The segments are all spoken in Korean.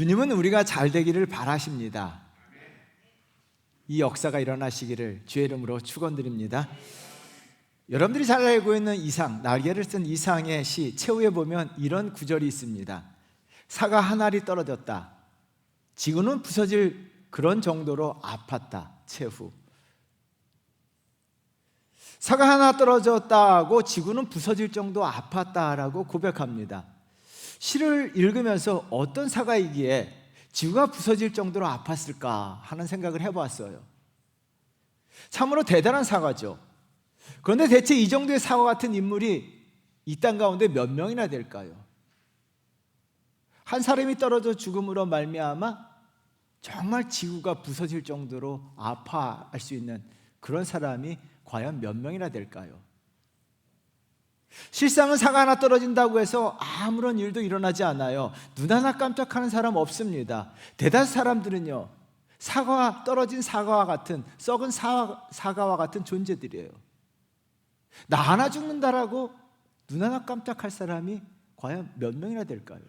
주님은 우리가 잘 되기를 바라십니다. 이 역사가 일어나시기를 주의 이름으로 축원드립니다. 여러분들이 잘 알고 있는 이상, 날개를 쓴 이상의 시 최후에 보면 이런 구절이 있습니다. 사과 한 알이 떨어졌다. 지구는 부서질 그런 정도로 아팠다. 최후. 사과 하나 떨어졌다고 지구는 부서질 정도 아팠다라고 고백합니다. 시를 읽으면서 어떤 사과이기에 지구가 부서질 정도로 아팠을까 하는 생각을 해봤어요. 참으로 대단한 사과죠. 그런데 대체 이 정도의 사과 같은 인물이 이 땅 가운데 몇 명이나 될까요? 한 사람이 떨어져 죽음으로 말미암아 정말 지구가 부서질 정도로 아파할 수 있는 그런 사람이 과연 몇 명이나 될까요? 실상은 사과 하나 떨어진다고 해서 아무런 일도 일어나지 않아요. 눈 하나 깜짝하는 사람 없습니다. 대다수 사람들은요, 사과와 떨어진 사과와 같은, 썩은 사과와 같은 존재들이에요. 나 하나 죽는다라고 눈 하나 깜짝할 사람이 과연 몇 명이나 될까요?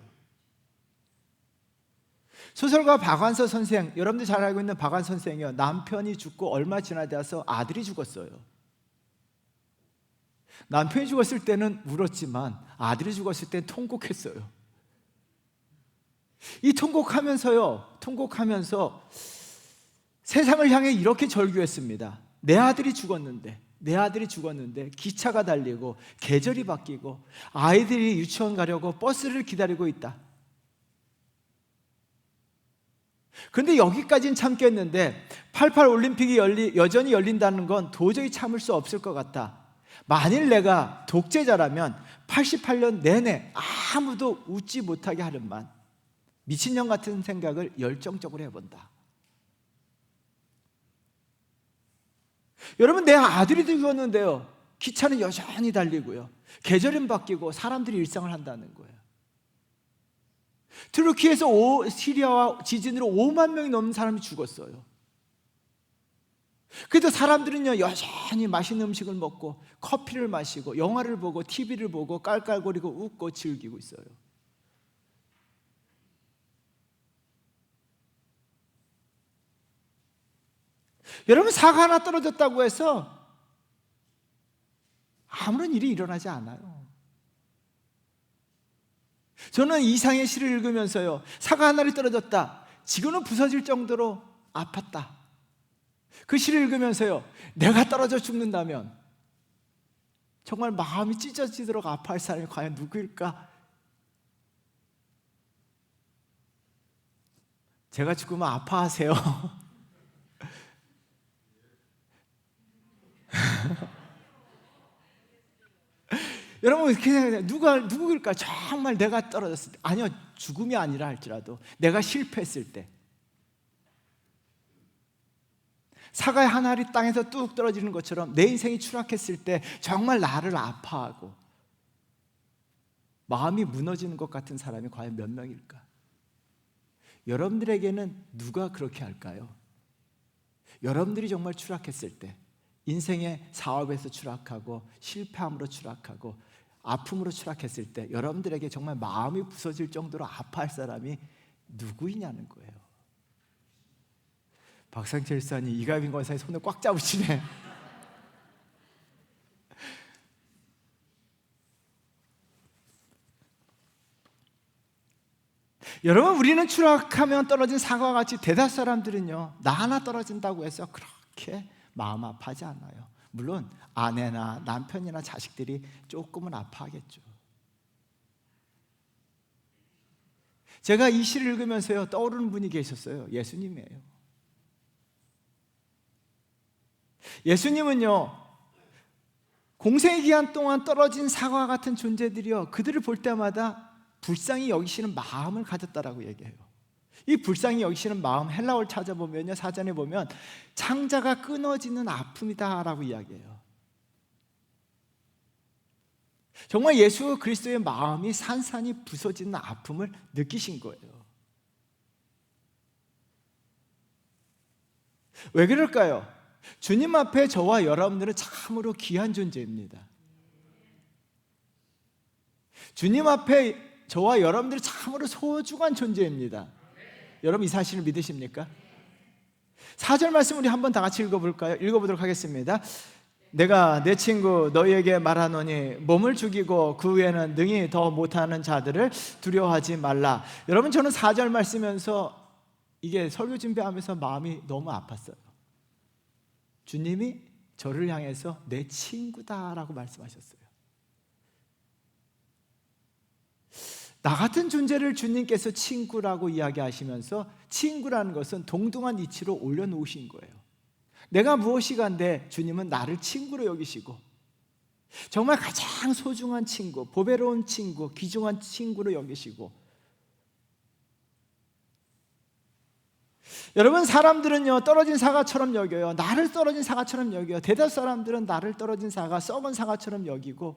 소설가 박완서 선생, 여러분들 잘 알고 있는 박완서 선생이요, 남편이 죽고 얼마 지나서 아들이 죽었어요. 남편이 죽었을 때는 울었지만 아들이 죽었을 때는 통곡했어요. 이 통곡하면서 세상을 향해 이렇게 절규했습니다. 내 아들이 죽었는데 기차가 달리고 계절이 바뀌고 아이들이 유치원 가려고 버스를 기다리고 있다. 그런데 여기까지는 참겠는데 88 올림픽이 여전히 열린다는 건 도저히 참을 수 없을 것 같다. 만일 내가 독재자라면 88년 내내 아무도 웃지 못하게 하련만 미친년 같은 생각을 열정적으로 해본다. 여러분, 내 아들이 죽었는데요, 기차는 여전히 달리고요, 계절은 바뀌고 사람들이 일상을 한다는 거예요. 트루키에서 시리아와 지진으로 5만 명이 넘는 사람이 죽었어요. 그래도 사람들은요, 여전히 맛있는 음식을 먹고 커피를 마시고 영화를 보고 TV를 보고 깔깔거리고 웃고 즐기고 있어요. 여러분, 사과 하나 떨어졌다고 해서 아무런 일이 일어나지 않아요. 저는 이상의 시를 읽으면서요, 사과 하나를 떨어졌다, 지구는 부서질 정도로 아팠다, 그 시를 읽으면서요, 내가 떨어져 죽는다면 정말 마음이 찢어지도록 아파할 사람이 과연 누구일까? 제가 죽으면 아파하세요. 여러분, 이렇게 생각해요. 누구일까? 정말 내가 떨어졌을 때, 아니요, 죽음이 아니라 할지라도 내가 실패했을 때, 사과의 한 알이 땅에서 뚝 떨어지는 것처럼 내 인생이 추락했을 때 정말 나를 아파하고 마음이 무너지는 것 같은 사람이 과연 몇 명일까? 여러분들에게는 누가 그렇게 할까요? 여러분들이 정말 추락했을 때, 인생의 사업에서 추락하고 실패함으로 추락하고 아픔으로 추락했을 때 여러분들에게 정말 마음이 부서질 정도로 아파할 사람이 누구이냐는 거예요. 박상철 일사님, 이가빈 권사님 손을 꽉 잡으시네. 여러분, 우리는 추락하면 떨어진 사과와 같이 대다수 사람들은요, 나 하나 떨어진다고 해서 그렇게 마음 아파하지 않아요. 물론 아내나 남편이나 자식들이 조금은 아파하겠죠. 제가 이 시를 읽으면서요, 떠오르는 분이 계셨어요. 예수님이에요. 예수님은요, 공생의 기간 동안 떨어진 사과 같은 존재들이요, 그들을 볼 때마다 불쌍히 여기시는 마음을 가졌다라고 얘기해요. 이 불쌍히 여기시는 마음, 헬라어를 찾아보면요, 사전에 보면 창자가 끊어지는 아픔이다라고 이야기해요. 정말 예수 그리스도의 마음이 산산이 부서지는 아픔을 느끼신 거예요. 왜 그럴까요? 주님 앞에 저와 여러분들은 참으로 귀한 존재입니다. 주님 앞에 저와 여러분들은 참으로 소중한 존재입니다. 여러분 이 사실을 믿으십니까? 4절 말씀 우리 한번 다 같이 읽어볼까요? 읽어보도록 하겠습니다. 내가 내 친구 너희에게 말하노니 몸을 죽이고 그 외에는 능히 더 못하는 자들을 두려워하지 말라. 여러분 저는 4절 말씀면서 이게 설교 준비하면서 마음이 너무 아팠어요. 주님이 저를 향해서 내 친구다라고 말씀하셨어요. 나 같은 존재를 주님께서 친구라고 이야기하시면서 친구라는 것은 동등한 이치로 올려놓으신 거예요. 내가 무엇이간데 주님은 나를 친구로 여기시고 정말 가장 소중한 친구, 보배로운 친구, 귀중한 친구로 여기시고 여러분 사람들은요 떨어진 사과처럼 여겨요. 나를 떨어진 사과처럼 여겨요. 대다수 사람들은 나를 떨어진 사과, 썩은 사과처럼 여기고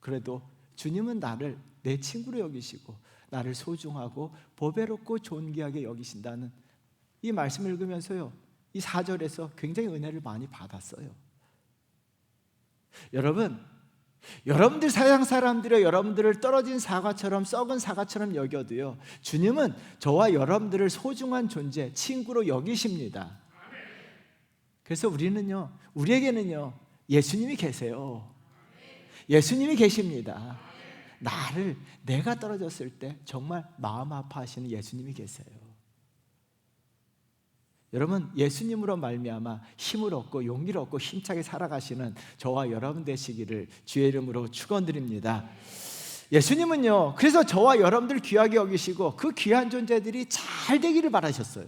그래도 주님은 나를 내 친구로 여기시고 나를 소중하고 보배롭고 존귀하게 여기신다는 이 말씀을 읽으면서요 이 4절에서 굉장히 은혜를 많이 받았어요. 여러분들 세상 사람들이 여러분들을 떨어진 사과처럼 썩은 사과처럼 여겨도요 주님은 저와 여러분들을 소중한 존재, 친구로 여기십니다. 그래서 우리에게는요 예수님이 계세요. 예수님이 계십니다. 내가 떨어졌을 때 정말 마음 아파하시는 예수님이 계세요. 여러분 예수님으로 말미암아 힘을 얻고 용기를 얻고 힘차게 살아가시는 저와 여러분 되시기를 주의 이름으로 축원드립니다. 예수님은요 그래서 저와 여러분들 귀하게 여기시고 그 귀한 존재들이 잘 되기를 바라셨어요.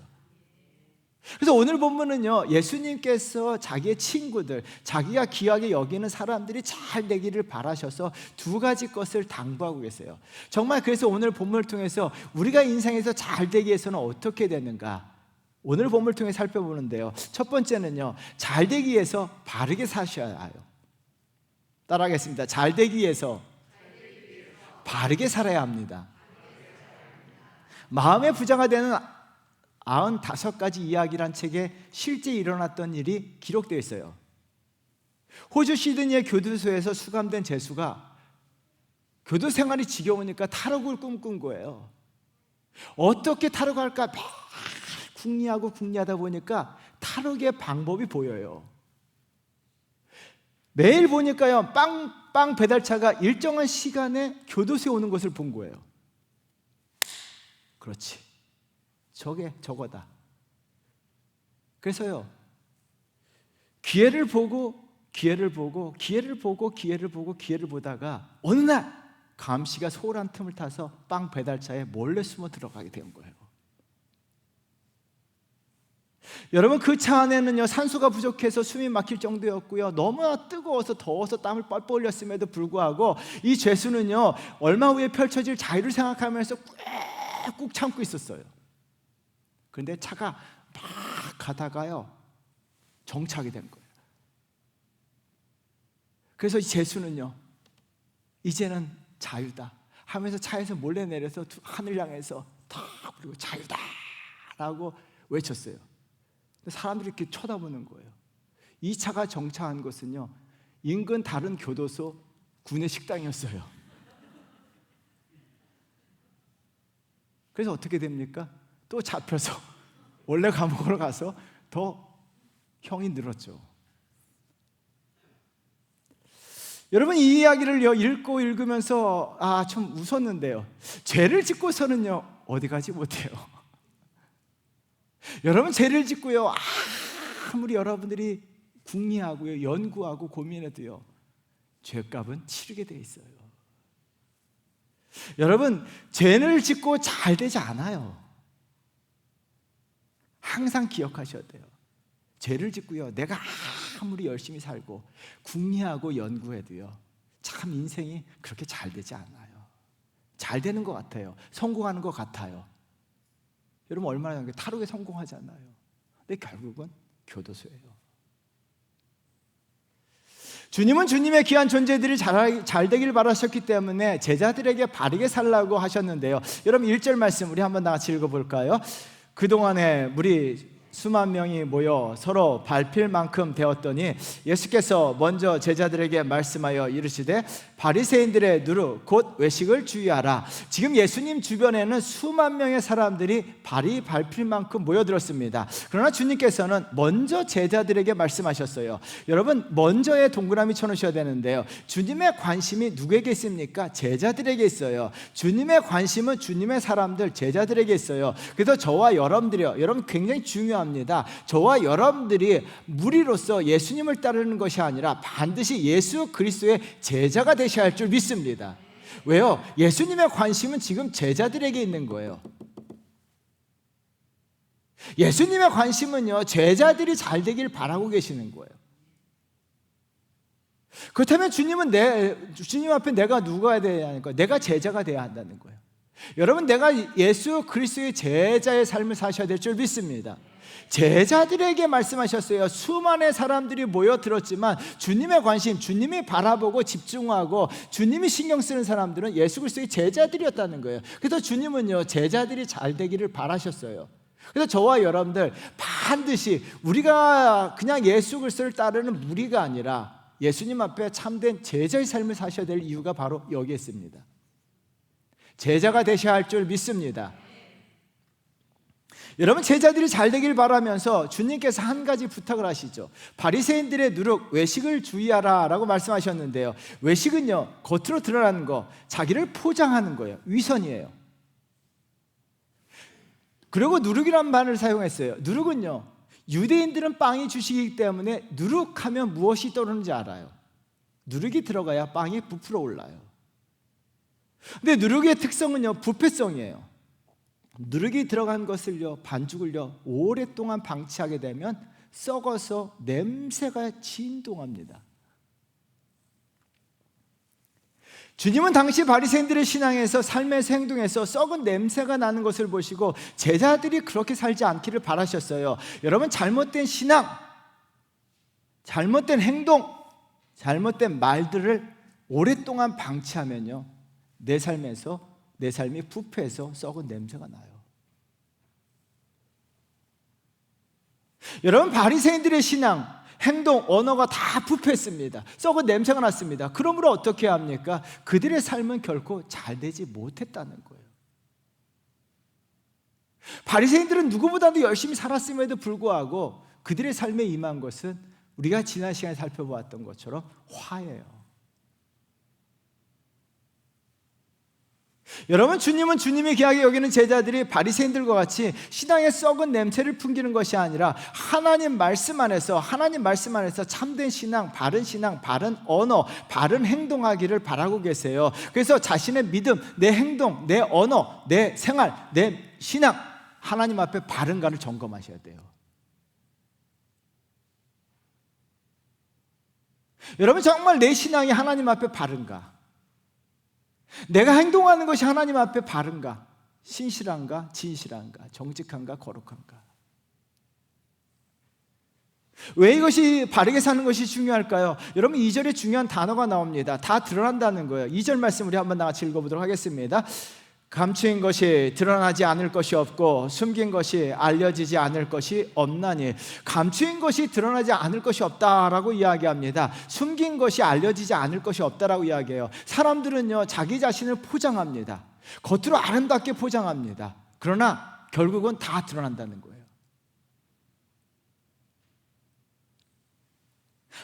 그래서 오늘 본문은요 예수님께서 자기의 친구들, 자기가 귀하게 여기는 사람들이 잘 되기를 바라셔서 두 가지 것을 당부하고 계세요. 정말 그래서 오늘 본문을 통해서 우리가 인생에서 잘 되기 위해서는 어떻게 되는가, 오늘 본문을 통해 살펴보는데요 첫 번째는요 잘 되기 위해서 바르게 사셔야 해요. 따라하겠습니다. 잘 되기 위해서 바르게 살아야 합니다. 마음의 부자가 되는 95가지 이야기란 책에 실제 일어났던 일이 기록되어 있어요. 호주 시드니의 교도소에서 수감된 제수가 교도 생활이 지겨우니까 탈옥을 꿈꾼 거예요. 어떻게 탈옥할까 매일 궁리하다 보니까 탈옥의 방법이 보여요. 매일 보니까요 빵 배달차가 일정한 시간에 교도소에 오는 것을 본 거예요. 그렇지, 저거다. 그래서요 기회를 보다가 어느 날 감시가 소홀한 틈을 타서 빵 배달차에 몰래 숨어 들어가게 된 거예요. 여러분 그 차 안에는요 산소가 부족해서 숨이 막힐 정도였고요 너무나 뜨거워서 더워서 땀을 뻘뻘 흘렸음에도 불구하고 이 죄수는요 얼마 후에 펼쳐질 자유를 생각하면서 꾹 참고 있었어요. 그런데 차가 막 가다가요 정차하게 된 거예요. 그래서 이 죄수는요 이제는 자유다 하면서 차에서 몰래 내려서 하늘 향해서 다 그리고 자유다 라고 외쳤어요. 사람들이 이렇게 쳐다보는 거예요. 이 차가 정차한 곳은요 인근 다른 교도소 구내 식당이었어요. 그래서 어떻게 됩니까? 또 잡혀서 원래 감옥으로 가서 더 형이 늘었죠. 여러분 이 이야기를 읽고 읽으면서 좀 웃었는데요 죄를 짓고서는요 어디 가지 못해요. 여러분 죄를 짓고요 아무리 여러분들이 궁리하고요 연구하고 고민해도요 죄값은 치르게 돼 있어요. 여러분 죄를 짓고 잘 되지 않아요. 항상 기억하셔야 돼요. 죄를 짓고요 내가 아무리 열심히 살고 궁리하고 연구해도요 참 인생이 그렇게 잘 되지 않아요. 잘 되는 것 같아요. 성공하는 것 같아요. 여러분 얼마나 탈옥에 성공하잖아요. 근데 결국은 교도소예요. 주님은 주님의 귀한 존재들이 잘 되길 바라셨기 때문에 제자들에게 바르게 살라고 하셨는데요 여러분 1절 말씀 우리 한번 다 같이 읽어볼까요? 그동안에 물이 수만 명이 모여 서로 밟힐 만큼 되었더니 예수께서 먼저 제자들에게 말씀하여 이르시되 바리새인들의 누룩 곧 외식을 주의하라. 지금 예수님 주변에는 수만 명의 사람들이 발이 밟힐 만큼 모여들었습니다. 그러나 주님께서는 먼저 제자들에게 말씀하셨어요. 여러분, 먼저에 동그라미 쳐놓으셔야 되는데요, 주님의 관심이 누구에게 있습니까? 제자들에게 있어요. 주님의 관심은 주님의 사람들, 제자들에게 있어요. 그래서 저와 여러분들이요, 여러분 굉장히 중요합니다. 저와 여러분들이 무리로서 예수님을 따르는 것이 아니라 반드시 예수 그리스도의 제자가 되셔야 할 줄 믿습니다. 왜요? 예수님의 관심은 지금 제자들에게 있는 거예요. 예수님의 관심은요, 제자들이 잘 되길 바라고 계시는 거예요. 그렇다면 주님 앞에 내가 누가 돼야 하는 거예요? 내가 제자가 돼야 한다는 거예요. 여러분, 내가 예수 그리스도의 제자의 삶을 사셔야 될 줄 믿습니다. 제자들에게 말씀하셨어요. 수많은 사람들이 모여들었지만 주님의 관심, 주님이 바라보고 집중하고 주님이 신경 쓰는 사람들은 예수 그리스도의 제자들이었다는 거예요. 그래서 주님은요, 제자들이 잘 되기를 바라셨어요. 그래서 저와 여러분들 반드시 우리가 그냥 예수 그리스도를 따르는 무리가 아니라 예수님 앞에 참된 제자의 삶을 사셔야 될 이유가 바로 여기에 있습니다. 제자가 되셔야 할 줄 믿습니다. 여러분, 제자들이 잘 되길 바라면서 주님께서 한 가지 부탁을 하시죠. 바리새인들의 누룩 외식을 주의하라 라고 말씀하셨는데요, 외식은요, 겉으로 드러나는 거, 자기를 포장하는 거예요. 위선이에요. 그리고 누룩이란 말을 사용했어요. 누룩은요, 유대인들은 빵이 주식이기 때문에 누룩하면 무엇이 떠오르는지 알아요. 누룩이 들어가야 빵이 부풀어 올라요. 근데 누룩의 특성은요, 부패성이에요. 누룩이 들어간 것을요, 반죽을요, 오랫동안 방치하게 되면 썩어서 냄새가 진동합니다. 주님은 당시 바리새인들의 신앙에서, 삶에서, 행동에서 썩은 냄새가 나는 것을 보시고 제자들이 그렇게 살지 않기를 바라셨어요. 여러분, 잘못된 신앙, 잘못된 행동, 잘못된 말들을 오랫동안 방치하면요, 내 삶이 부패해서 썩은 냄새가 나요. 여러분, 바리새인들의 신앙, 행동, 언어가 다 부패했습니다. 썩은 냄새가 났습니다. 그러므로 어떻게 합니까? 그들의 삶은 결코 잘 되지 못했다는 거예요. 바리새인들은 누구보다도 열심히 살았음에도 불구하고 그들의 삶에 임한 것은 우리가 지난 시간에 살펴보았던 것처럼 화예요. 여러분, 주님은 주님이 귀하게 여기는 제자들이 바리새인들과 같이 신앙의 썩은 냄새를 풍기는 것이 아니라 하나님 말씀 안에서 참된 신앙, 바른 언어, 바른 행동하기를 바라고 계세요. 그래서 자신의 믿음, 내 행동, 내 언어, 내 생활, 내 신앙, 하나님 앞에 바른가를 점검하셔야 돼요. 여러분, 정말 내 신앙이 하나님 앞에 바른가? 내가 행동하는 것이 하나님 앞에 바른가? 신실한가? 진실한가? 정직한가? 거룩한가? 왜 이것이 바르게 사는 것이 중요할까요? 여러분, 2절에 중요한 단어가 나옵니다. 다 드러난다는 거예요. 2절 말씀 우리 한번 같이 읽어보도록 하겠습니다. 감추인 것이 드러나지 않을 것이 없고 숨긴 것이 알려지지 않을 것이 없나니. 감추인 것이 드러나지 않을 것이 없다라고 이야기합니다. 숨긴 것이 알려지지 않을 것이 없다라고 이야기해요. 사람들은요, 자기 자신을 포장합니다. 겉으로 아름답게 포장합니다. 그러나 결국은 다 드러난다는 거예요.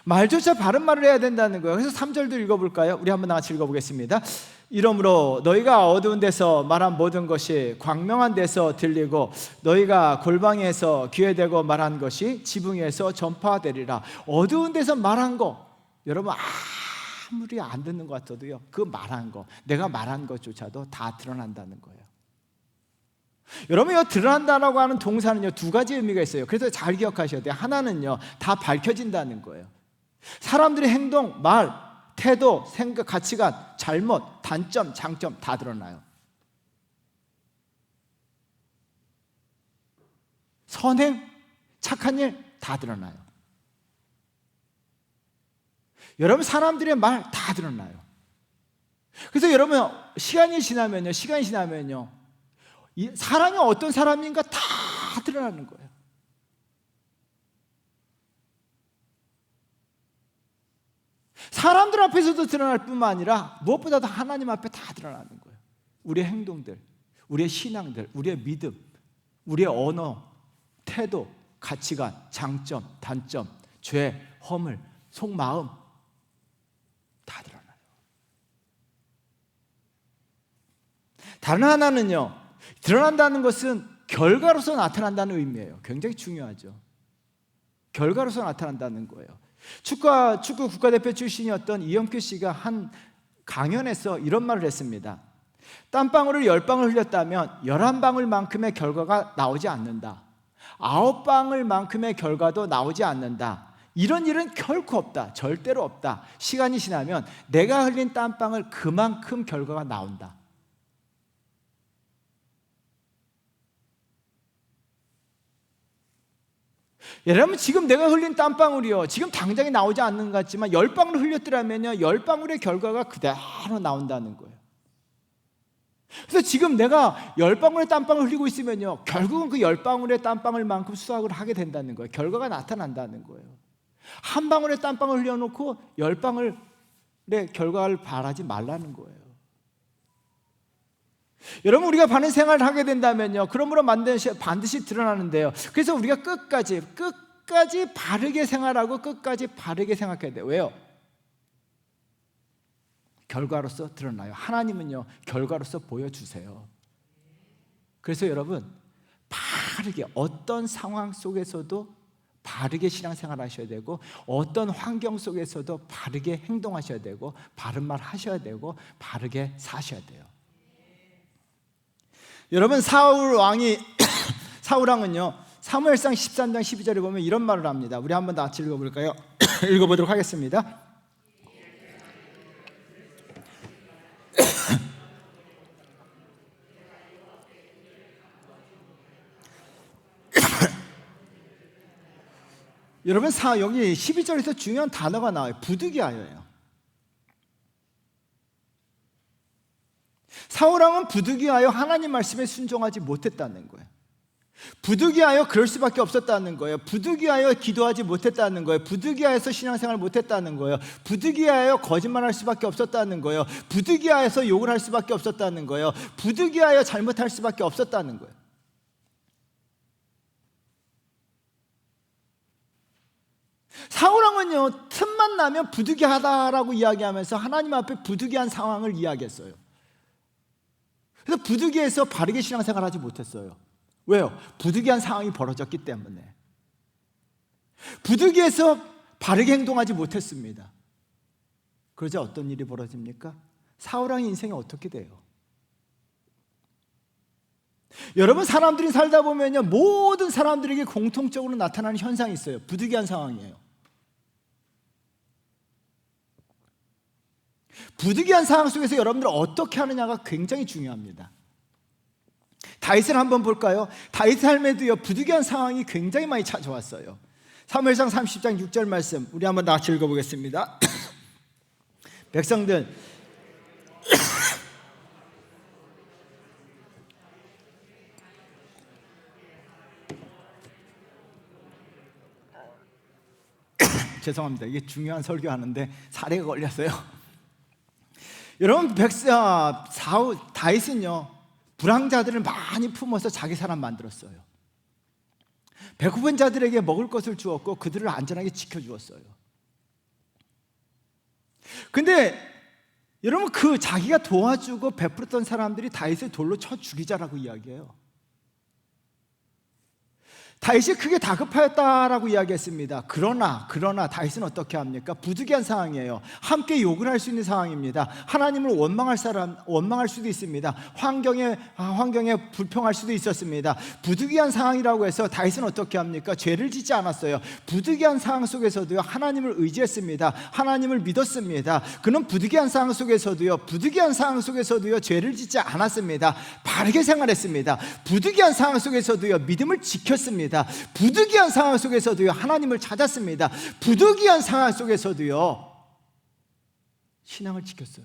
말조차 바른 말을 해야 된다는 거예요. 그래서 3절도 읽어볼까요? 우리 한번 같이 읽어보겠습니다. 이러므로 너희가 어두운 데서 말한 모든 것이 광명한 데서 들리고 너희가 골방에서 귀에 대고 말한 것이 지붕에서 전파되리라. 어두운 데서 말한 거, 여러분 아무리 안 듣는 것 같아도요, 그 말한 거, 내가 말한 것조차도 다 드러난다는 거예요. 여러분, 이 드러난다라고 하는 동사는요, 두 가지 의미가 있어요. 그래서 잘 기억하셔야 돼요. 하나는요, 다 밝혀진다는 거예요. 사람들의 행동, 말, 태도, 생각, 가치관, 잘못, 단점, 장점 다 드러나요. 선행, 착한 일 다 드러나요. 여러분, 사람들의 말 다 드러나요. 그래서 여러분, 시간이 지나면요, 사람이 어떤 사람인가 다 드러나는 거예요. 사람들 앞에서도 드러날 뿐만 아니라 무엇보다도 하나님 앞에 다 드러나는 거예요. 우리의 행동들, 우리의 신앙들, 우리의 믿음, 우리의 언어, 태도, 가치관, 장점, 단점, 죄, 허물, 속마음 다 드러나요. 다른 하나는요, 드러난다는 것은 결과로서 나타난다는 의미예요. 굉장히 중요하죠. 결과로서 나타난다는 거예요. 축구 국가대표 출신이었던 이영표 씨가 한 강연에서 이런 말을 했습니다. 땀방울을 10방울 흘렸다면 11방울만큼의 결과가 나오지 않는다. 9방울만큼의 결과도 나오지 않는다. 이런 일은 결코 없다. 절대로 없다. 시간이 지나면 내가 흘린 땀방울 그만큼 결과가 나온다. 여러분, 지금 내가 흘린 땀방울이요, 지금 당장에 나오지 않는 것 같지만 10방울 흘렸더라면요 10방울의 결과가 그대로 나온다는 거예요. 그래서 지금 내가 10방울의 땀방울 흘리고 있으면요 결국은 그 10방울의 땀방울만큼 수확을 하게 된다는 거예요. 결과가 나타난다는 거예요. 한 방울의 땀방울 흘려놓고 10방울의 결과를 바라지 말라는 거예요. 여러분, 우리가 바른 생활을 하게 된다면요 그러므로 반드시 드러나는데요. 그래서 우리가 끝까지 바르게 생활하고 끝까지 바르게 생각해야 돼요. 왜요? 결과로서 드러나요. 하나님은요 결과로서 보여주세요. 그래서 여러분, 바르게 어떤 상황 속에서도 바르게 신앙생활 하셔야 되고, 어떤 환경 속에서도 바르게 행동하셔야 되고, 바른 말 하셔야 되고, 바르게 사셔야 돼요. 여러분, 사울 왕은요 사무엘상 13장 12절에 보면 이런 말을 합니다. 우리 한번 다 같이 읽어볼까요? 읽어보도록 하겠습니다. 여러분, 여기 12절에서 중요한 단어가 나와요. 부득이하여예요. 사울왕은 부득이하여 하나님 말씀에 순종하지 못했다는 거예요. 부득이하여 그럴 수밖에 없었다는 거예요. 부득이하여 기도하지 못했다는 거예요. 부득이하여서 신앙생활 못했다는 거예요. 부득이하여 거짓말할 수밖에 없었다는 거예요. 부득이하여서 욕을 할 수밖에 없었다는 거예요. 부득이하여 잘못할 수밖에 없었다는 거예요. 사울왕은요 틈만 나면 부득이하다라고 이야기하면서 하나님 앞에 부득이한 상황을 이야기했어요. 그래서 부득이해서 바르게 신앙생활 하지 못했어요. 왜요? 부득이한 상황이 벌어졌기 때문에. 부득이해서 바르게 행동하지 못했습니다. 그러자 어떤 일이 벌어집니까? 사울왕의 인생이 어떻게 돼요? 여러분, 사람들이 살다 보면요 모든 사람들에게 공통적으로 나타나는 현상이 있어요. 부득이한 상황이에요. 부득이한 상황 속에서 여러분들 어떻게 하느냐가 굉장히 중요합니다. 다윗을 한번 볼까요? 다윗 삶에도요 부득이한 상황이 굉장히 많이 찾아왔어요. 사무엘상 30장 6절 말씀 우리 한번 다 같이 읽어보겠습니다. 백성들 죄송합니다. 이게 중요한 설교하는데 사례가 걸렸어요. 여러분, 다윗은요 불황자들을 많이 품어서 자기 사람 만들었어요. 배고픈 자들에게 먹을 것을 주었고 그들을 안전하게 지켜주었어요. 근데 여러분, 그 자기가 도와주고 베풀었던 사람들이 다윗을 돌로 쳐 죽이자라고 이야기해요. 다윗이 크게 다급하였다라고 이야기했습니다. 그러나 다윗은 어떻게 합니까? 부득이한 상황이에요. 함께 욕을 할 수 있는 상황입니다. 하나님을 원망할 수도 있습니다. 환경에 불평할 수도 있었습니다. 부득이한 상황이라고 해서 다윗은 어떻게 합니까? 죄를 짓지 않았어요. 부득이한 상황 속에서도요 하나님을 의지했습니다. 하나님을 믿었습니다. 그는 부득이한 상황 속에서도요 죄를 짓지 않았습니다. 바르게 생활했습니다. 부득이한 상황 속에서도요 믿음을 지켰습니다. 부득이한 상황 속에서도요 하나님을 찾았습니다. 부득이한 상황 속에서도요 신앙을 지켰어요.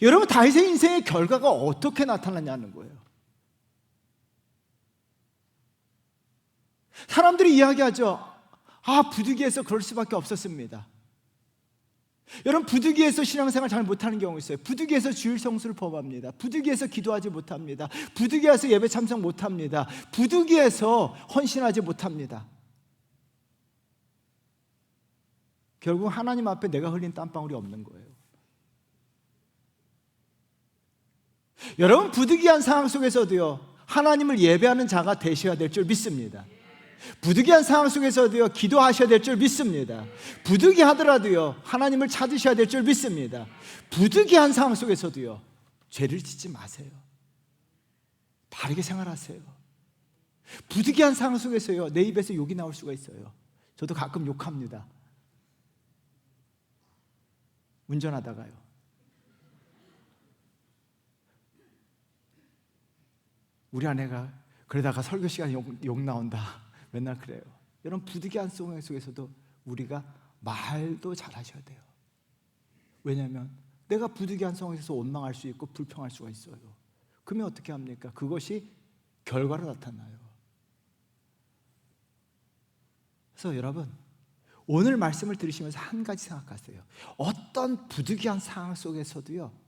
여러분, 다윗의 인생의 결과가 어떻게 나타나냐는 거예요. 사람들이 이야기하죠. 부득이해서 그럴 수밖에 없었습니다. 여러분, 부득이해서 신앙생활 잘 못하는 경우 있어요. 부득이해서 주일 성수를 범합니다. 부득이해서 기도하지 못합니다. 부득이해서 예배 참석 못합니다. 부득이해서 헌신하지 못합니다. 결국 하나님 앞에 내가 흘린 땀방울이 없는 거예요. 여러분, 부득이한 상황 속에서도요, 하나님을 예배하는 자가 되셔야 될 줄 믿습니다. 부득이한 상황 속에서도요, 기도하셔야 될 줄 믿습니다. 부득이하더라도요, 하나님을 찾으셔야 될 줄 믿습니다. 부득이한 상황 속에서도요, 죄를 짓지 마세요. 바르게 생활하세요. 부득이한 상황 속에서요, 내 입에서 욕이 나올 수가 있어요. 저도 가끔 욕합니다. 운전하다가요. 우리 아내가 그러다가 설교 시간에 욕 나온다, 맨날 그래요. 여러분, 부득이한 상황 속에서도 우리가 말도 잘하셔야 돼요. 왜냐하면 내가 부득이한 상황에서 원망할 수 있고 불평할 수가 있어요. 그러면 어떻게 합니까? 그것이 결과로 나타나요. 그래서 여러분, 오늘 말씀을 들으시면서 한 가지 생각하세요. 어떤 부득이한 상황 속에서도요,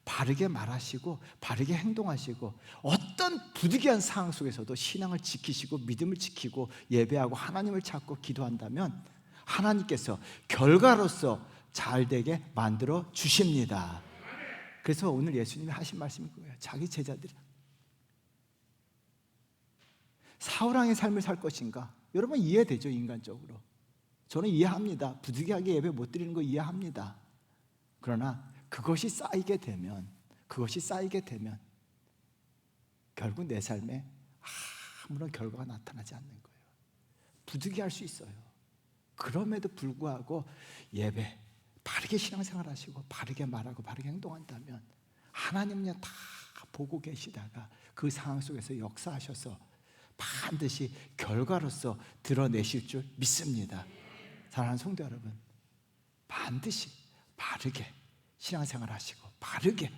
바르게 말하시고 바르게 행동하시고, 어떤 부득이한 상황 속에서도 신앙을 지키시고 믿음을 지키고 예배하고 하나님을 찾고 기도한다면 하나님께서 결과로서 잘되게 만들어 주십니다. 그래서 오늘 예수님이 하신 말씀이 그거예요. 자기 제자들이 사울왕의 삶을 살 것인가? 여러분, 이해되죠? 인간적으로 저는 이해합니다. 부득이하게 예배 못 드리는 거 이해합니다. 그러나 그것이 쌓이게 되면 결국 내 삶에 아무런 결과가 나타나지 않는 거예요. 부득이할 수 있어요. 그럼에도 불구하고 예배 바르게 신앙생활 하시고 바르게 말하고 바르게 행동한다면 하나님은요, 다 보고 계시다가 그 상황 속에서 역사하셔서 반드시 결과로서 드러내실 줄 믿습니다. 사랑하는 성도 여러분, 반드시 바르게 신앙생활 하시고 바르게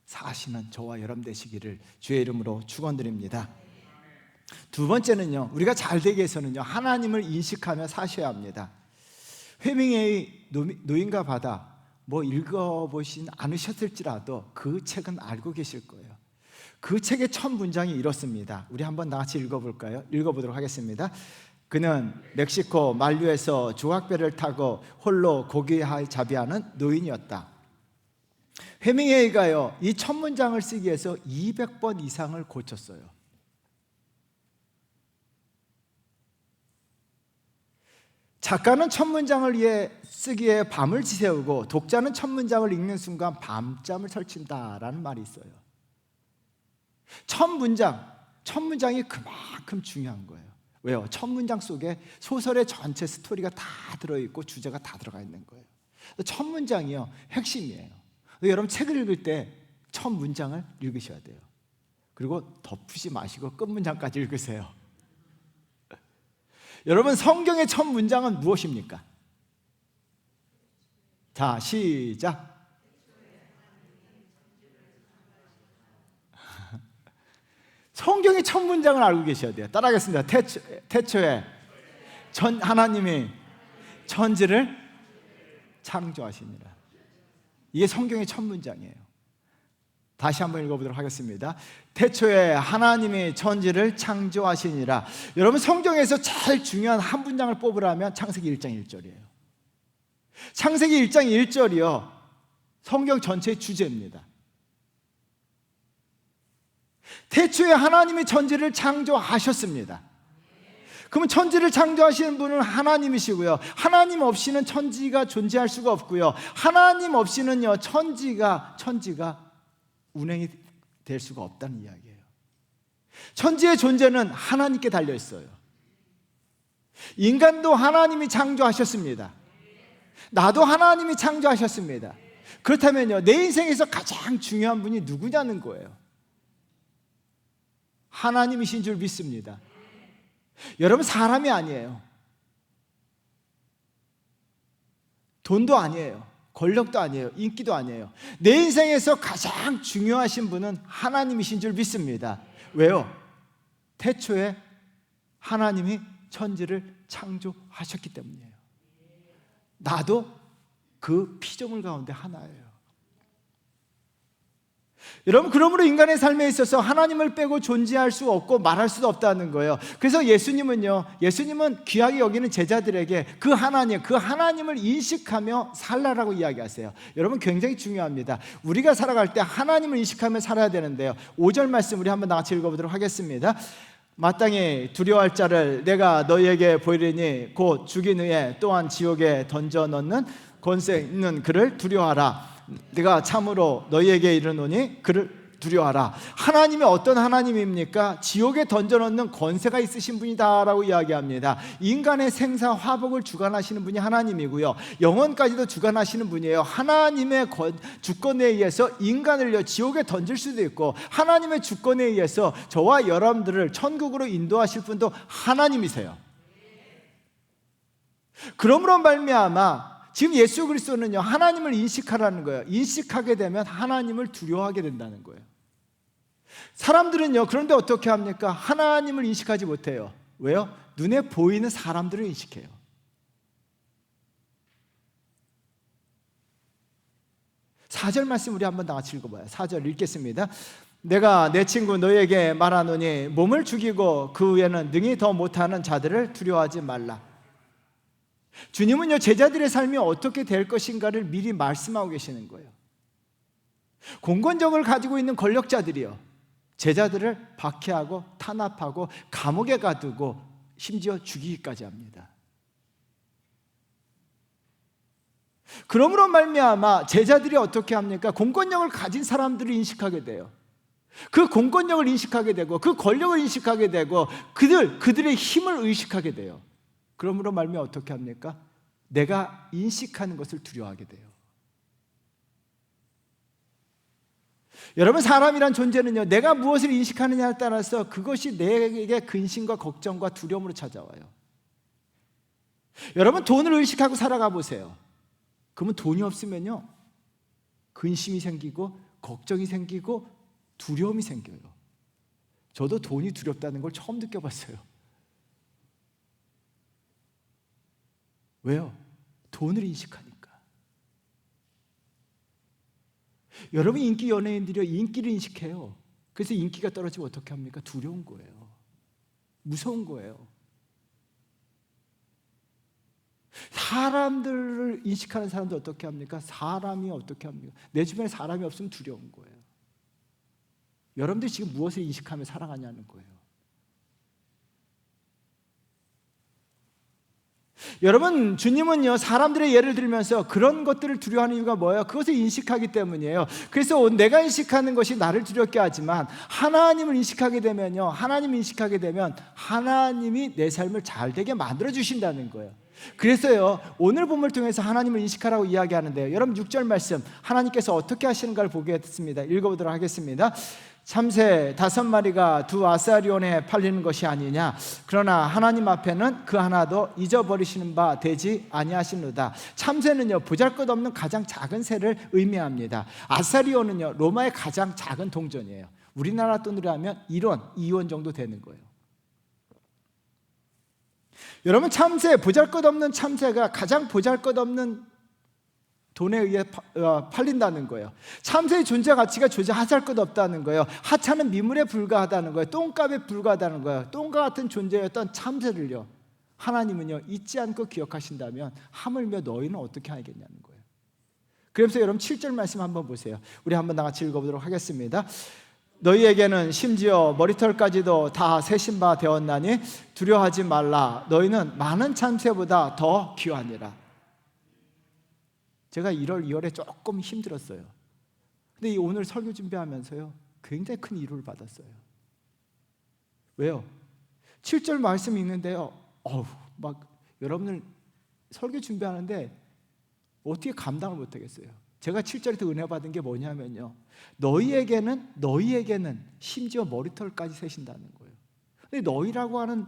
사시는 저와 여러분 되시기를 주의 이름으로 축원드립니다. 두 번째는요, 우리가 잘 되기 위해서는요, 하나님을 인식하며 사셔야 합니다. 회밍웨이 노인과 바다 읽어보신 않으셨을지라도 그 책은 알고 계실 거예요. 그 책의 첫 문장이 이렇습니다. 우리 한번 다 같이 읽어볼까요? 읽어보도록 하겠습니다. 그는 멕시코 만류에서 조각배를 타고 홀로 고기를 잡이하는 노인이었다. 헤밍웨이가요, 이 첫 문장을 쓰기 위해서 200번 이상을 고쳤어요. 작가는 첫 문장을 쓰기에 밤을 지새우고 독자는 첫 문장을 읽는 순간 밤잠을 설친다라는 말이 있어요. 첫 문장이 그만큼 중요한 거예요. 왜요? 첫 문장 속에 소설의 전체 스토리가 다 들어있고 주제가 다 들어가 있는 거예요. 첫 문장이요, 핵심이에요. 여러분, 책을 읽을 때 첫 문장을 읽으셔야 돼요. 그리고 덮으시 마시고 끝 문장까지 읽으세요. 여러분, 성경의 첫 문장은 무엇입니까? 자, 시작. 성경의 첫 문장을 알고 계셔야 돼요. 따라하겠습니다. 태초에 하나님이 천지를 창조하시니라. 이게 성경의 첫 문장이에요. 다시 한번 읽어보도록 하겠습니다. 태초에 하나님이 천지를 창조하시니라. 여러분, 성경에서 제일 중요한 한 문장을 뽑으라면 창세기 1장 1절이에요. 창세기 1장 1절이요, 성경 전체의 주제입니다. 태초에 하나님이 천지를 창조하셨습니다. 그러면 천지를 창조하시는 분은 하나님이시고요, 하나님 없이는 천지가 존재할 수가 없고요, 하나님 없이는요, 천지가 운행이 될 수가 없다는 이야기예요. 천지의 존재는 하나님께 달려 있어요. 인간도 하나님이 창조하셨습니다. 나도 하나님이 창조하셨습니다. 그렇다면요, 내 인생에서 가장 중요한 분이 누구냐는 거예요. 하나님이신 줄 믿습니다. 여러분, 사람이 아니에요. 돈도 아니에요. 권력도 아니에요. 인기도 아니에요. 내 인생에서 가장 중요하신 분은 하나님이신 줄 믿습니다. 왜요? 태초에 하나님이 천지를 창조하셨기 때문이에요. 나도 그 피조물 가운데 하나예요. 여러분, 그러므로 인간의 삶에 있어서 하나님을 빼고 존재할 수 없고 말할 수도 없다는 거예요. 그래서 예수님은 귀하게 여기는 제자들에게 그 하나님을 인식하며 살라라고 이야기하세요. 여러분, 굉장히 중요합니다. 우리가 살아갈 때 하나님을 인식하며 살아야 되는데요. 5절 말씀 우리 한번 같이 읽어보도록 하겠습니다. 마땅히 두려워할 자를 내가 너희에게 보이리니 곧 죽인 후에 또한 지옥에 던져 넣는 권세 있는 그를 두려워하라. 내가 참으로 너희에게 이르노니 그를 두려워하라. 하나님이 어떤 하나님입니까? 지옥에 던져넣는 권세가 있으신 분이다라고 이야기합니다. 인간의 생사 화복을 주관하시는 분이 하나님이고요, 영원까지도 주관하시는 분이에요. 하나님의 주권에 의해서 인간을요 지옥에 던질 수도 있고, 하나님의 주권에 의해서 저와 여러분들을 천국으로 인도하실 분도 하나님이세요. 그러므로 말미암아 지금 예수 그리스도는요 하나님을 인식하라는 거예요. 인식하게 되면 하나님을 두려워하게 된다는 거예요. 사람들은요 그런데 어떻게 합니까? 하나님을 인식하지 못해요. 왜요? 눈에 보이는 사람들을 인식해요. 사절 말씀 우리 한번 다 같이 읽어봐요. 4절 읽겠습니다. 내가 내 친구 너희에게 말하노니 몸을 죽이고 그 후에는 능히 더 못하는 자들을 두려워하지 말라. 주님은요 제자들의 삶이 어떻게 될 것인가를 미리 말씀하고 계시는 거예요. 공권력을 가지고 있는 권력자들이요 제자들을 박해하고 탄압하고 감옥에 가두고 심지어 죽이기까지 합니다. 그러므로 말미암아 제자들이 어떻게 합니까? 공권력을 가진 사람들을 인식하게 돼요. 그 공권력을 인식하게 되고 그 권력을 인식하게 되고 그들의 힘을 의식하게 돼요. 그러므로 말미암아 어떻게 합니까? 내가 인식하는 것을 두려워하게 돼요. 여러분, 사람이란 존재는요 내가 무엇을 인식하느냐에 따라서 그것이 내게 근심과 걱정과 두려움으로 찾아와요. 여러분, 돈을 의식하고 살아가 보세요. 그러면 돈이 없으면요 근심이 생기고 걱정이 생기고 두려움이 생겨요. 저도 돈이 두렵다는 걸 처음 느껴봤어요. 왜요? 돈을 인식하니까. 여러분, 인기 연예인들이 인기를 인식해요. 그래서 인기가 떨어지면 어떻게 합니까? 두려운 거예요. 무서운 거예요. 사람들을 인식하는 사람들 어떻게 합니까? 사람이 어떻게 합니까? 내 주변에 사람이 없으면 두려운 거예요. 여러분들이 지금 무엇을 인식하며 살아가냐는 거예요. 여러분, 주님은요 사람들의 예를 들면서 그런 것들을 두려워하는 이유가 뭐예요? 그것을 인식하기 때문이에요. 그래서 내가 인식하는 것이 나를 두렵게 하지만 하나님을 인식하게 되면요 하나님을 인식하게 되면 하나님이 내 삶을 잘 되게 만들어 주신다는 거예요. 그래서요 오늘 본문을 통해서 하나님을 인식하라고 이야기하는데요, 여러분 6절 말씀 하나님께서 어떻게 하시는가를 보겠습니다. 읽어보도록 하겠습니다. 참새 5마리가 두 아사리온에 팔리는 것이 아니냐? 그러나 하나님 앞에는 그 하나도 잊어버리시는 바 되지 아니하시노다. 참새는요 보잘것없는 가장 작은 새를 의미합니다. 아사리온은요 로마의 가장 작은 동전이에요. 우리나라 돈으로 하면 1원, 2원 정도 되는 거예요. 여러분, 보잘것없는 참새가 가장 보잘것없는 돈에 의해 팔린다는 거예요. 참새의 존재 가치가 존재하잘 것 없다는 거예요. 하찮은 미물에 불과하다는 거예요. 똥값에 불과하다는 거예요. 똥과 같은 존재였던 참새를요 하나님은요 잊지 않고 기억하신다면 하물며 너희는 어떻게 하겠냐는 거예요. 그래서 여러분 7절 말씀 한번 보세요. 우리 한번 다 같이 읽어보도록 하겠습니다. 너희에게는 심지어 머리털까지도 다 세신 바 되었나니 두려워하지 말라. 너희는 많은 참새보다 더 귀하니라. 제가 1월, 2월에 조금 힘들었어요. 근데 오늘 설교 준비하면서요 굉장히 큰 위로를 받았어요. 왜요? 7절 말씀 읽는데요 막 여러분들 설교 준비하는데 어떻게 감당을 못하겠어요. 제가 7절에서 은혜 받은 게 뭐냐면요 너희에게는 심지어 머리털까지 세신다는 거예요. 근데 너희라고 하는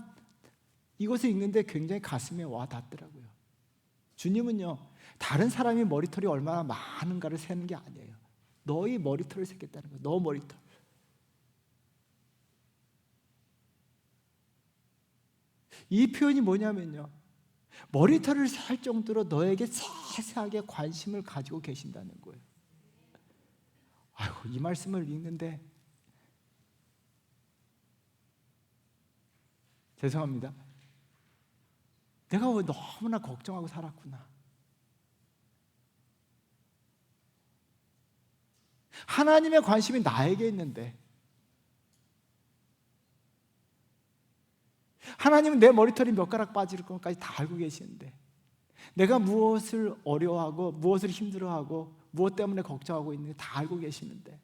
이것을 읽는데 굉장히 가슴에 와 닿더라고요. 주님은요 다른 사람이 머리털이 얼마나 많은가를 세는 게 아니에요. 너희 머리털을 세겠다는 거예요. 너 머리털. 이 표현이 뭐냐면요, 머리털을 살 정도로 너에게 세세하게 관심을 가지고 계신다는 거예요. 아이고, 이 말씀을 읽는데 죄송합니다. 내가 왜 너무나 걱정하고 살았구나. 하나님의 관심이 나에게 있는데, 하나님은 내 머리털이 몇 가락 빠질 것까지 다 알고 계시는데, 내가 무엇을 어려워하고 무엇을 힘들어하고 무엇 때문에 걱정하고 있는지 다 알고 계시는데,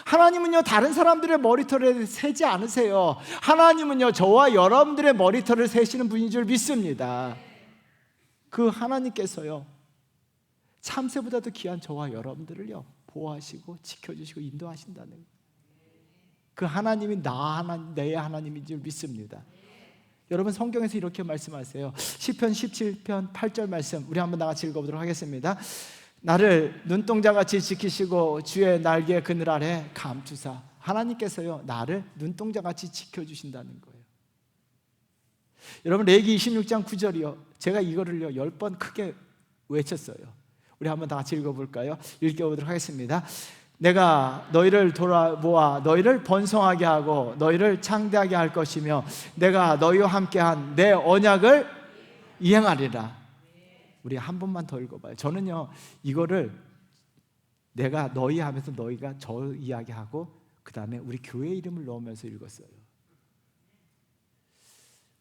하나님은요 다른 사람들의 머리털을 세지 않으세요. 하나님은요 저와 여러분들의 머리털을 세시는 분인 줄 믿습니다. 그 하나님께서요 참새보다도 귀한 저와 여러분들을요 보호하시고 지켜주시고 인도하신다는 거예요. 그 하나님이 내 하나님인 줄 믿습니다. 여러분, 성경에서 이렇게 말씀하세요. 시편 17편 8절 말씀, 우리 한번 다 같이 읽어보도록 하겠습니다. 나를 눈동자같이 지키시고 주의 날개 그늘 아래 감추사. 하나님께서요 나를 눈동자같이 지켜주신다는 거예요. 여러분, 레위기 26장 9절이요, 제가 이거를요 10번 크게 외쳤어요. 우리 한번 다 같이 읽어볼까요? 읽어보도록 하겠습니다. 내가 너희를 돌아보아 너희를 번성하게 하고 너희를 창대하게 할 것이며 내가 너희와 함께한 내 언약을 이행하리라. 우리 한 번만 더 읽어봐요. 저는요 이거를 내가 너희 하면서 너희가 저 이야기하고 그 다음에 우리 교회 이름을 넣으면서 읽었어요.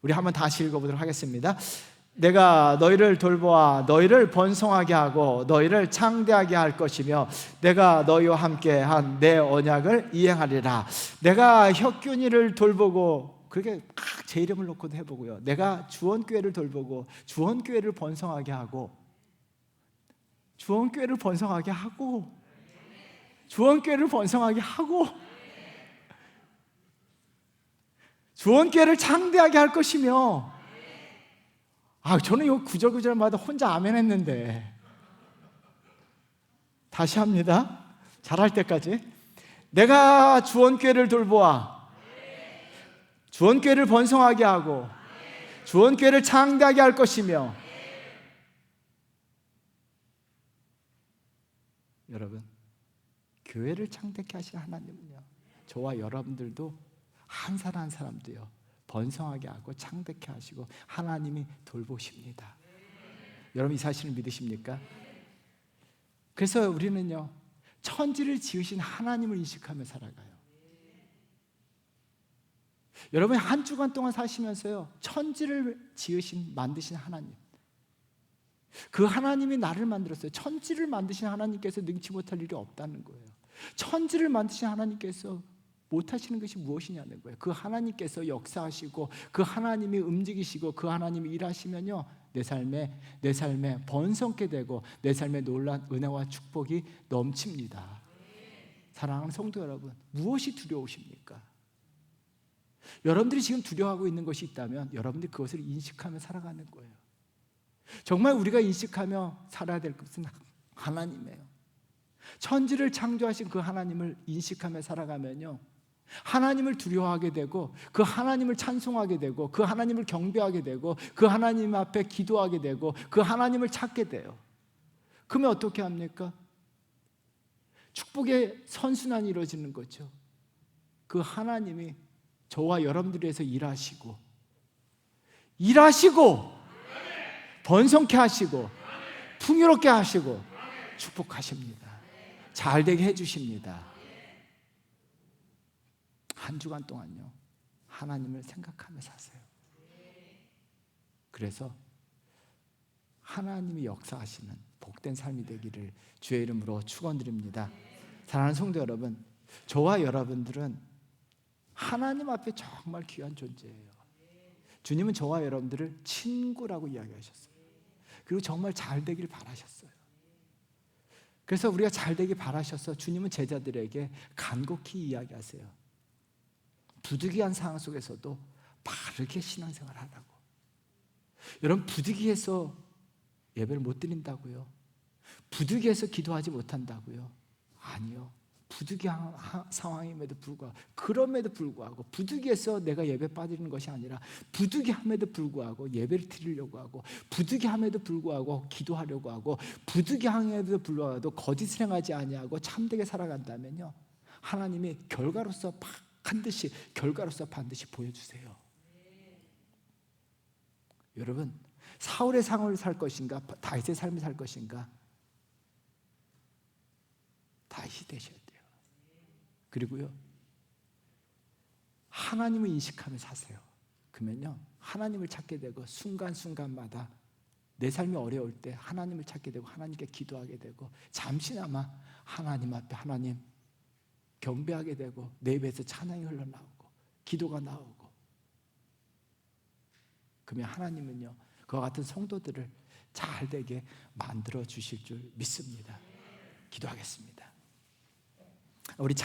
우리 한번 다시 읽어보도록 하겠습니다. 내가 너희를 돌보아 너희를 번성하게 하고 너희를 창대하게 할 것이며 내가 너희와 함께 한 내 언약을 이행하리라. 내가 혁균이를 돌보고, 그렇게 막 제 이름을 놓고도 해보고요, 내가 주원교회를 돌보고 주원교회를 번성하게 하고 주원교회를 번성하게 하고 주원교회를 번성하게 하고 주원교회를 창대하게 할 것이며, 저는 이 구절구절마다 혼자 아멘 했는데 다시 합니다. 잘할 때까지. 내가 주원교회를 돌보아 주원교회를 번성하게 하고 주원교회를 창대하게 할 것이며. 여러분, 교회를 창대케 하실 하나님은요 저와 여러분들도 한 사람 한 사람도요 번성하게 하고 창대케 하시고 하나님이 돌보십니다. 여러분, 이 사실을 믿으십니까? 그래서 우리는요 천지를 지으신 하나님을 인식하며 살아가요. 여러분, 한 주간 동안 사시면서요 천지를 만드신 하나님, 그 하나님이 나를 만들었어요. 천지를 만드신 하나님께서 능치 못할 일이 없다는 거예요. 천지를 만드신 하나님께서 못하시는 것이 무엇이냐는 거예요. 그 하나님께서 역사하시고 그 하나님이 움직이시고 그 하나님이 일하시면요 내 삶에 번성케 되고 내 삶에 놀라운 은혜와 축복이 넘칩니다. 사랑하는 성도 여러분, 무엇이 두려우십니까? 여러분들이 지금 두려워하고 있는 것이 있다면 여러분들이 그것을 인식하며 살아가는 거예요. 정말 우리가 인식하며 살아야 될 것은 하나님이에요. 천지를 창조하신 그 하나님을 인식하며 살아가면요 하나님을 두려워하게 되고 그 하나님을 찬송하게 되고 그 하나님을 경배하게 되고 그 하나님 앞에 기도하게 되고 그 하나님을 찾게 돼요. 그러면 어떻게 합니까? 축복의 선순환이 이루어지는 거죠. 그 하나님이 저와 여러분들을 위해서 일하시고 번성케 하시고 풍요롭게 하시고 축복하십니다. 잘되게 해주십니다. 한 주간 동안요 하나님을 생각하며 사세요. 그래서 하나님이 역사하시는 복된 삶이 되기를 주의 이름으로 축원드립니다. 사랑하는 성도 여러분, 저와 여러분들은 하나님 앞에 정말 귀한 존재예요. 주님은 저와 여러분들을 친구라고 이야기하셨어요. 그리고 정말 잘 되길 바라셨어요. 그래서 우리가 잘 되길 바라셔서 주님은 제자들에게 간곡히 이야기하세요. 부득이한 상황 속에서도 바르게 신앙생활 하라고. 여러분, 부득이해서 예배를 못 드린다고요? 부득이해서 기도하지 못한다고요? 아니요. 부득이한 상황임에도 불구하고, 그럼에도 불구하고 부득이해서 내가 예배 빠지는 것이 아니라 부득이함에도 불구하고 예배를 드리려고 하고, 부득이함에도 불구하고 기도하려고 하고, 부득이함에도 불구하고 거짓을 행하지 아니하고 참되게 살아간다면요, 하나님이 결과로서 반드시 보여주세요. 여러분, 사울의 삶을 살 것인가, 다윗의 삶을 살 것인가? 다윗이 되셔야 돼요. 그리고요, 하나님을 인식하며 사세요. 그러면요, 하나님을 찾게 되고, 순간순간마다 내 삶이 어려울 때 하나님을 찾게 되고, 하나님께 기도하게 되고, 잠시나마 하나님 앞에 하나님 경배하게 되고, 내 입에서 찬양이 흘러나오고 기도가 나오고, 그러면 하나님은요, 그와 같은 성도들을 잘 되게 만들어 주실 줄 믿습니다. 기도하겠습니다. 우리 찬